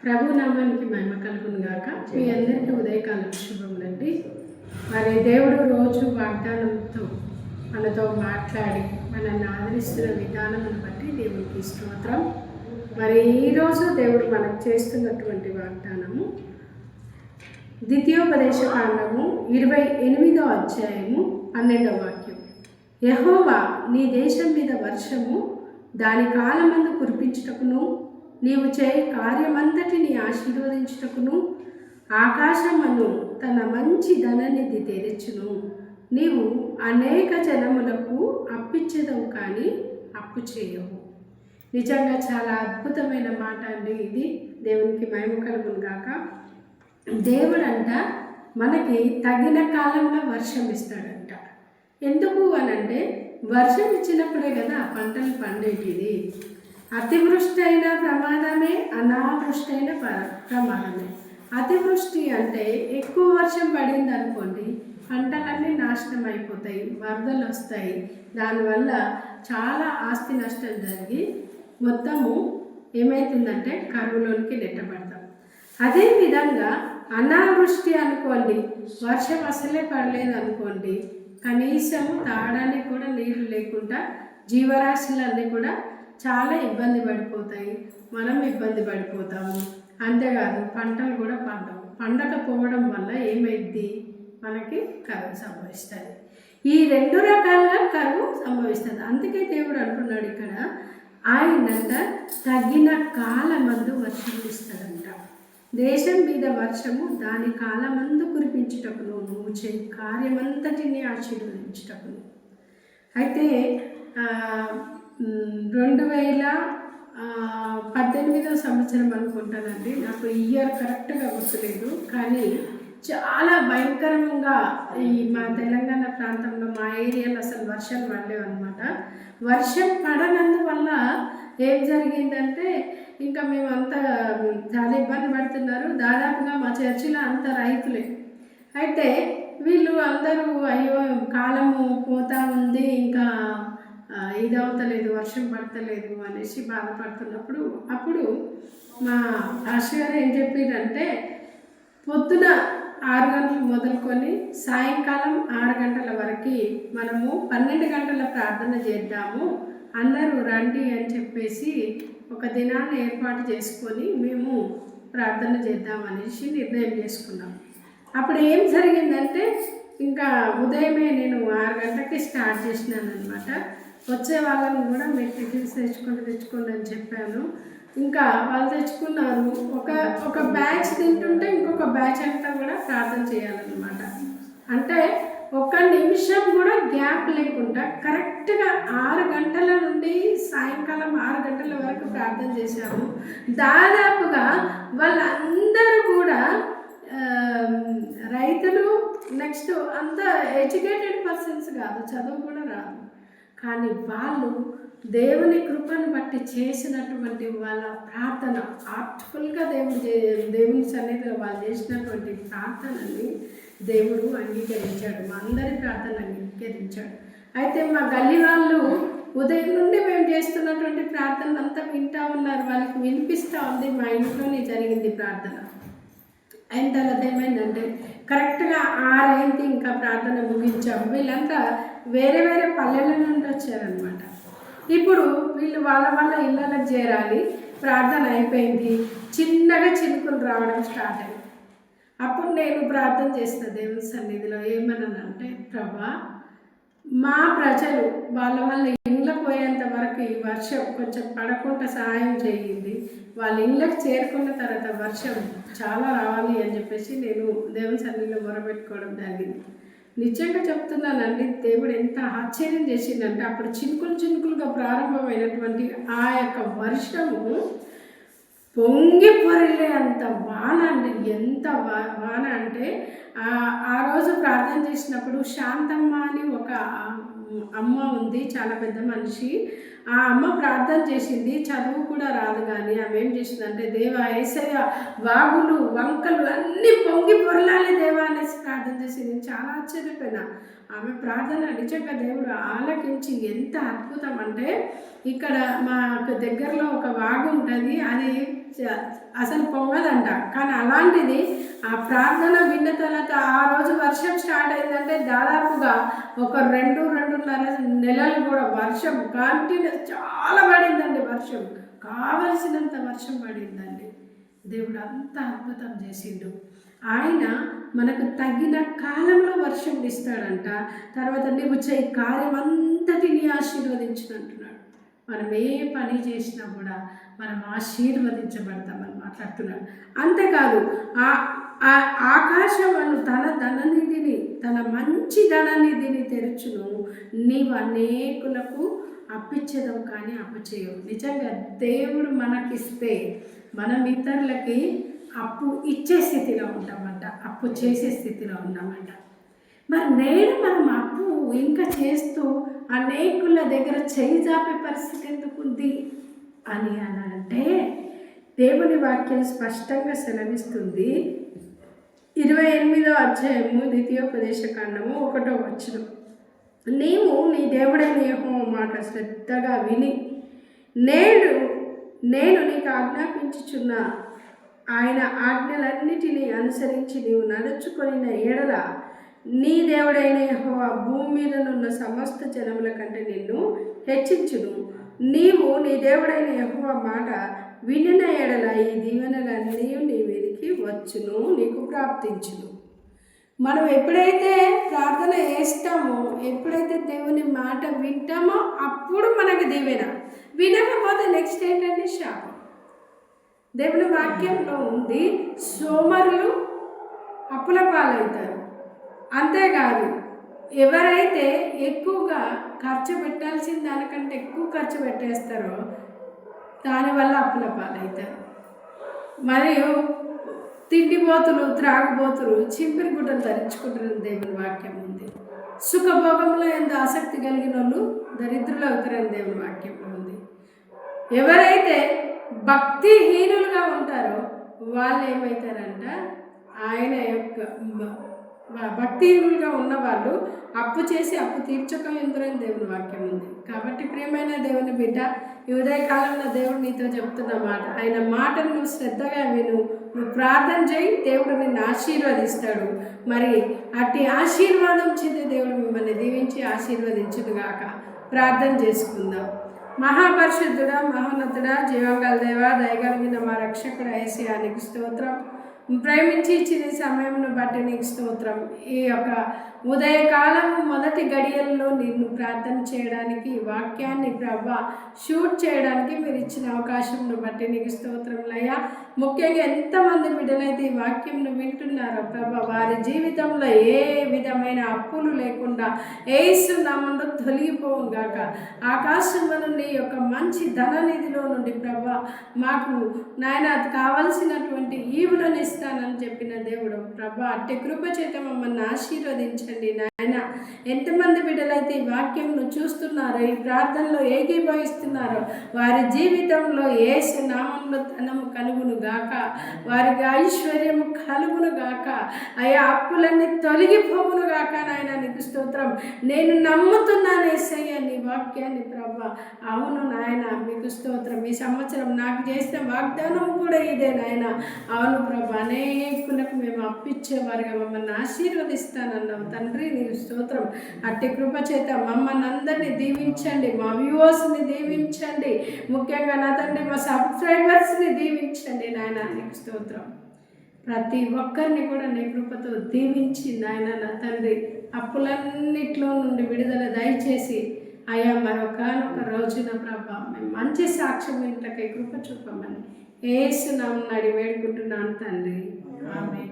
ప్రభు నామానికి మహిమ కలుగును గాక. మీ అందరికీ ఉదయకాలం శుభములండి. మరి దేవుడు రోజు వాగ్దానంతో మనతో మాట్లాడి మనల్ని ఆదరిస్తున్న విధానమును బట్టి దేవునికి స్తోత్రం. మరి ఈరోజు దేవుడు మనకు చేస్తున్నటువంటి వాగ్దానము ద్వితీయోపదేశ కాండము 28వ అధ్యాయము 12వ వాక్యం. యెహోవా నీ దేశం మీద వర్షము దాని కాలమందు కురిపించుటకును, నీవు చేయి కార్యమంతటిని ఆశీర్వదించుటకును ఆకాశమును తన మంచి ధననిధి తెరచును. నీవు అనేక జనములకు అప్పిచ్చేదవు కానీ అప్పు చేయవు. నిజంగా చాలా అద్భుతమైన మాట అండి ఇది. దేవునికి మహిమ కలుగును గాక. దేవుడంట మనకి తగిన కాలంలో వర్షం ఇస్తాడంట. ఎందుకు అనంటే వర్షం ఇచ్చినప్పుడే కదా పంటలు పండేటిది. అతివృష్టి అయిన ప్రమాదమే, అనావృష్టి అయిన ప్రమాదమే. అతివృష్టి అంటే ఎక్కువ వర్షం పడింది అనుకోండి, పంటలన్నీ నాశనం అయిపోతాయి, వరదలు వస్తాయి, దానివల్ల చాలా ఆస్తి నష్టం జరిగి మొత్తము ఏమవుతుందంటే కరువులోనికి నెట్టబడతాం. అదేవిధంగా అనావృష్టి అనుకోండి, వర్షం అసలే పడలేదు అనుకోండి, కనీసం తాగడానికి కూడా నీళ్ళు లేకుండా జీవరాశులన్నీ కూడా చాలా ఇబ్బంది పడిపోతాయి, మనం ఇబ్బంది పడిపోతాము. అంతేకాదు పంటలు కూడా పండకపోవడం వల్ల ఏమైద్ది, మనకి కరువు సంభవిస్తుంది. ఈ రెండు రకాలుగా కరువు సంభవిస్తుంది. అందుకే దేవుడు అంటున్నాడు ఇక్కడ, ఆయనంట తగిన కాలమందు వర్షం ఇస్తాడంట. దేశం మీద వర్షము దాని కాలమందు కురిపించుటకును, నువ్వు చే కార్యమంతటిని ఆశీర్వదించుటకును. అయితే 2018వ సంవత్సరం అనుకుంటానండి, నాకు ఇయర్ కరెక్ట్గా గుర్తులేదు, కానీ చాలా భయంకరంగా ఈ మా తెలంగాణ ప్రాంతంలో మా ఏరియాలో అసలు వర్షం పడలేవు అనమాట. వర్షం పడనందువల్ల ఏం జరిగిందంటే ఇంకా మేమంతా చాలా ఇబ్బంది పడుతున్నారు. దాదాపుగా మా చర్చిలో అంతా రైతులే. అయితే వీళ్ళు అందరూ అయ్యో కాలము పోతా ఉంది, ఇంకా ఇదవుతలేదు, వర్షం పడతలేదు అనేసి బాధపడుతున్నప్పుడు అప్పుడు మా పాస్టర్ గారు ఏం చెప్పారంటే, పొద్దున 6 గంటలు మొదలుకొని సాయంకాలం 6 గంటల వరకు మనము 12 గంటల ప్రార్థన చేద్దాము, అందరూ రండి అని చెప్పేసి ఒక దినాన్ని ఏర్పాటు చేసుకొని మేము ప్రార్థన చేద్దామనేసి నిర్ణయం చేసుకున్నాం. అప్పుడు ఏం జరిగిందంటే, ఇంకా ఉదయమే నేను 6 గంటలకి స్టార్ట్ చేసినాను అనమాట. వచ్చే వాళ్ళని కూడా మీరు టిఫిన్స్ తెచ్చుకోండి అని చెప్పాను. ఇంకా వాళ్ళు తెచ్చుకున్నారు. ఒక బ్యాచ్ తింటుంటే ఇంకొక బ్యాచ్ అంతా కూడా ప్రార్థన చేయాలన్నమాట. అంటే ఒక్క నిమిషం కూడా గ్యాప్ లేకుండా కరెక్ట్గా 6 గంటల నుండి సాయంకాలం 6 గంటల వరకు ప్రార్థన చేశాము. దాదాపుగా వాళ్ళందరూ కూడా రైతులు, నెక్స్ట్ అంతా ఎడ్యుకేటెడ్ పర్సన్స్ కాదు, చదువు కూడా రాదు, కానీ వాళ్ళు దేవుని కృపను బట్టి చేసినటువంటి వాళ్ళ ప్రార్థన ఆర్ట్ఫుల్గా దేవుని సన్నిధిలో వాళ్ళు చేసినటువంటి ప్రార్థనని దేవుడు అంగీకరించాడు. మా అందరి ప్రార్థన అంగీకరించాడు. అయితే మా గల్లీ వాళ్ళు ఉదయం నుండి మేము చేస్తున్నటువంటి ప్రార్థన అంతా వింటూ ఉన్నారు, వాళ్ళకి వినిపిస్తూ ఉంది. మా ఇంట్లోనే జరిగింది ప్రార్థన. అయిన తర్వాత ఏమైందంటే కరెక్ట్గా 6 అయింది, ఇంకా ప్రార్థన ముగించాము. వీళ్ళంతా వేరే వేరే పల్లెల నుండి వచ్చారనమాట. ఇప్పుడు వీళ్ళు వాళ్ళ ఇళ్ళకి చేరాలి. ప్రార్థన అయిపోయింది, చిన్నగా చినుకులు రావడం స్టార్ట్ అయింది. అప్పుడు నేను ప్రార్థన చేసిన దేవుని సన్నిధిలో ఏమన్నానంటే, ప్రభా, మా ప్రజలు వాళ్ళ ఇళ్ళకు పోయేంత వరకు ఈ వర్షం కొంచెం పడకుండా సహాయం చేయండి, వాళ్ళ ఇళ్ళకి చేరుకున్న తర్వాత వర్షం చాలా రావాలి అని చెప్పేసి నేను దేవుని సన్నిధిలో మొరబెట్టుకోవడం జరిగింది. నిజంగా చెప్తున్నానండి, దేవుడు ఎంత ఆశ్చర్యం చేసిందంటే, అప్పుడు చినుకులుగా ప్రారంభమైనటువంటి ఆ యొక్క వర్షము పొంగి పొరిలే అంత వాన అండి. ఎంత వాన అంటే ఆ రోజు ప్రార్థన చేసినప్పుడు శాంతమ్మ అని ఒక అమ్మ ఉంది, చాలా పెద్ద మనిషి. ఆ అమ్మ ప్రార్థన చేసింది, చదువు కూడా రాదు, కానీ ఆమె ఏం చేసిందంటే, దేవా యేసయ్య, వాగులు వంకలు అన్నీ పొంగి పొరలాలి దేవా అనేసి ప్రార్థన చేసింది. చాలా ఆశ్చర్యపోయినా. ఆమె ప్రార్థన నిజంగా దేవుడు ఆలకించి ఎంత అద్భుతం అంటే, ఇక్కడ మాకు దగ్గరలో ఒక వాగు ఉంటుంది, అది అసలు పొంగదంట. కానీ అలాంటిది ఆ ప్రార్థన విన్న తర్వాత ఆ రోజు వర్షం స్టార్ట్ అయిందంటే దాదాపుగా ఒక 2-2.5 నెలలు కూడా వర్షం కంటిన్యూ చాలా పడిందండి. వర్షం కావలసినంత వర్షం పడిందండి. దేవుడు అంత అద్భుతం చేసిండు. ఆయన మనకు తగిన కాలంలో వర్షం ఇస్తాడంట. తర్వాత నువ్వు చేయి కార్యం అంతటిని ఆశీర్వదించినంటున్నాడు. మనం ఏ పని చేసినా కూడా మనం ఆశీర్వదించబడతామని మాట్లాడుతున్నాడు. అంతేకాదు ఆకాశం వాళ్ళు తన ధననిధిని, తన మంచి ధననిధిని తెరుచును, నీవు అనేకులకు అప్పిచ్చేదవు కానీ అప్పు చేయవు. నిజంగా దేవుడు మనకిస్తే మనం ఇతరులకి అప్పు ఇచ్చే స్థితిలో ఉంటామంట, అప్పు చేసే స్థితిలో ఉన్నామంట. మరి నేడు మనం అప్పు ఇంకా చేస్తూ అనేకుల దగ్గర చేయి జాపే పరిస్థితి ఎందుకు ఉంది అని అంటే దేవుని వాక్యం స్పష్టంగా సెలవిస్తుంది. 28వ అధ్యాయము ద్వితీయోపదేశకాండము 1వ వచనం, నీవు నీ దేవుడైన యెహోవా మాట శ్రద్ధగా విని నేను నీకు ఆజ్ఞాపించుచున్న ఆయన ఆజ్ఞలన్నిటినీ అనుసరించి నీవు నడుచుకొనిన ఎడల నీ దేవుడైన యెహోవా భూమి మీదనున్న సమస్త జనముల కంటే నిన్ను హెచ్చించును. నీవు నీ దేవుడైన యెహోవా మాట వినిన ఎడల ఈ దీవెనలన్నీ నీ మీదికి వచ్చును, నీకు ప్రాప్తించును. మనం ఎప్పుడైతే ప్రార్థన చేస్తామో, ఎప్పుడైతే దేవుని మాట వింటామో అప్పుడు మనకు దీవెన. వినకపోతే నెక్స్ట్ ఏంటంటే శాపం. దేవుని వాక్యంలో ఉంది, సోమరులు అప్పుల పాలవుతారు. అంతేకాదు, ఎవరైతే ఎక్కువగా ఖర్చు పెట్టాల్సిన దానికంటే ఎక్కువ ఖర్చు పెట్టేస్తారో దానివల్ల అప్పుల పాలవుతారు. మరియు తిండిపోతులు, త్రాగుబోతులు చింపిరి గుడ్డలు ధరించుకుంటారని దేవుని వాక్యం ఉంది. సుఖభోగంలో ఎంత ఆసక్తి కలిగిన వాళ్ళు దరిద్రులు అవుతారని దేవుని వాక్యంలో ఉంది. ఎవరైతే భక్తిహీనులుగా ఉంటారో వాళ్ళు ఏమవుతారంట, ఆయన యొక్క భక్తిహీనులుగా ఉన్నవాళ్ళు అప్పు చేసి అప్పు తీర్చక ఎందురని దేవుని వాక్యం ఉంది. కాబట్టి ప్రియమైన దేవుని బిడ్డ, ఈ ఉదయకాలంలో దేవుడు నీతో చెప్తున్న మాట, ఆయన మాటను నువ్వు శ్రద్ధగా విను, నువ్వు ప్రార్థన చేయి, దేవుడు నిన్ను ఆశీర్వదిస్తాడు. మరి అట్టి ఆశీర్వాదం చేత దేవుడు మిమ్మల్ని దీవించి ఆశీర్వదించునుగాక. ప్రార్థన చేసుకుందాం. మహాపరిశుద్ధుడా, మహోన్నతుడా, జీవంగల దేవా, దయగలిగిన మా రక్షకుడు యేసయ్యా నీకు స్తోత్రం. ప్రేమించి ఇచ్చిన సమయంను బట్టి నీకు స్తోత్రం. ఈ యొక్క ఉదయకాలం మొదటి గడియల్లో నిన్ను ప్రార్థన చేయడానికి, వాక్యాన్ని ప్రభా షూట్ చేయడానికి మీరు ఇచ్చిన అవకాశంను బట్టి నీకు స్తోత్రంలయ్యా. ముఖ్యంగా ఎంతమంది బిడ్డలైతే ఈ వాక్యంను వింటున్నారో ప్రభా, వారి జీవితంలో ఏ విధమైన అప్పులు లేకుండా యేసు నామములో తొలగిపోవును గాక. ఆకాశం నుండి యొక్క మంచి ధననిధిలో నుండి ప్రభా మాకు నాయన కావలసినటువంటి ఈవులను ఇస్తానని చెప్పిన దేవుడు ప్రభా, అట్టి కృప చేత మమ్మల్ని ఆశీర్వదించండి నాయన. ఎంతమంది బిడ్డలైతే ఈ వాక్యంను చూస్తున్నారో, ఈ ప్రార్థనలో ఏకీభవిస్తున్నారో వారి జీవితంలో యేసు నామములో ధనము కలుగును గాక, వారికి ఐశ్వర్యము కలుగును గాక, అయ్యా అప్పులన్నీ తొలగిపోవును గాక. నాయన నీకు స్తోత్రం. నేను నమ్ముతున్నాను యేసయ్య నీ వాక్యాన్ని ప్రభా. అవును నాయన మీకు స్తోత్రం. ఈ సంవత్సరం నాకు చేసిన వాగ్దానం కూడా ఇదే నాయన. అవును ప్రభా, అనేకులకు మేము అప్పిచ్చేవారుగా మమ్మల్ని ఆశీర్వదిస్తానన్నాం తండ్రి, నీకు స్తోత్రం. అట్టి కృప చేత మమ్మల్ని అందరినీ దీవించండి, మా వ్యూవర్స్ని దీవించండి, ముఖ్యంగా నా తండ్రి మా సబ్స్క్రైబర్స్ని దీవించండి నాయన నీకు స్తోత్రం. ప్రతి ఒక్కరిని కూడా నీ కృపతో దీవించి నాయన నా తండ్రి అప్పులన్నిట్లో నుండి విడుదల దయచేసి అయ్యా మరొకనొక రోజున ప్రభా మేము మంచి సాక్ష్యం ఇంట్లోకి కృప చూపమని యేసు నామమున అడిగి వేడుకుంటున్నాను తండ్రి. ఆమేన్.